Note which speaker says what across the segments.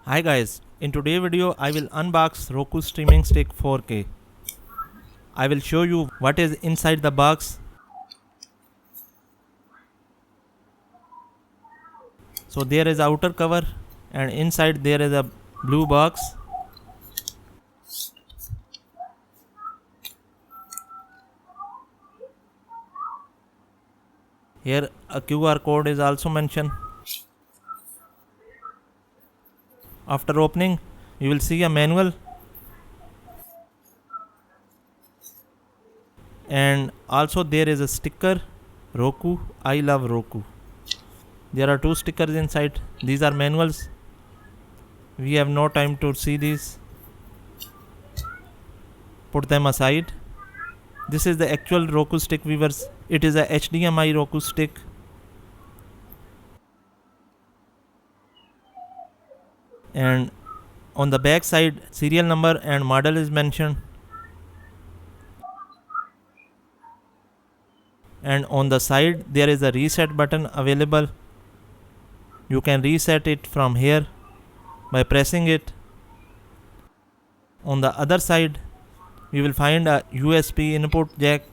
Speaker 1: Hi guys, in today's video I will unbox Roku Streaming Stick 4K. I will show you what is inside the box. So there is outer cover and inside there is a blue box. Here a QR code is also mentioned. After opening, you will see a manual and also there is a sticker, Roku, I love Roku. There are two stickers inside. These are manuals. We have no time to see these. Put them aside. This is the actual Roku stick, viewers. It is a HDMI Roku stick. And on the back side, serial number and model is mentioned. And on the side there is a reset button available. You can reset it from here by pressing it. On the other side you will find a USB input jack.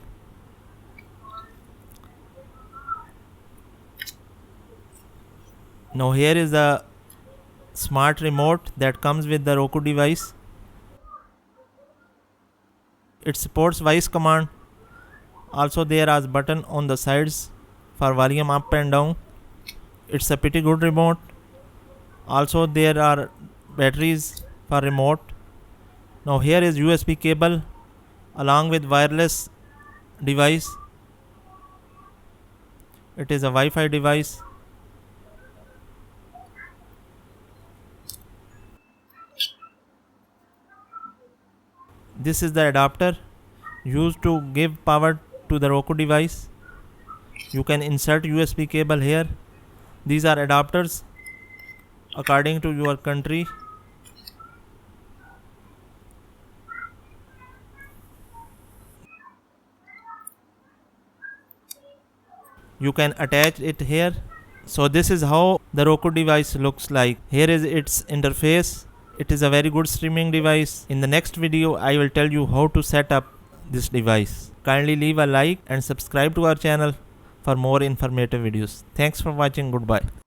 Speaker 1: Now here is the smart remote that comes with the Roku device. It supports voice command. Also there are buttons on the sides for volume up and down. It's a pretty good remote. Also there are batteries for remote. Now here is USB cable along with wireless device. It is a Wi-Fi device. This is the adapter used to give power to the Roku device. You can insert USB cable here. These are adapters according to your country. You can attach it here. So this is how the Roku device looks like. Here is its interface. It is a very good streaming device. In the next video I will tell you how to set up this device. Kindly leave a like and subscribe to our channel for more informative videos. Thanks for watching. Goodbye.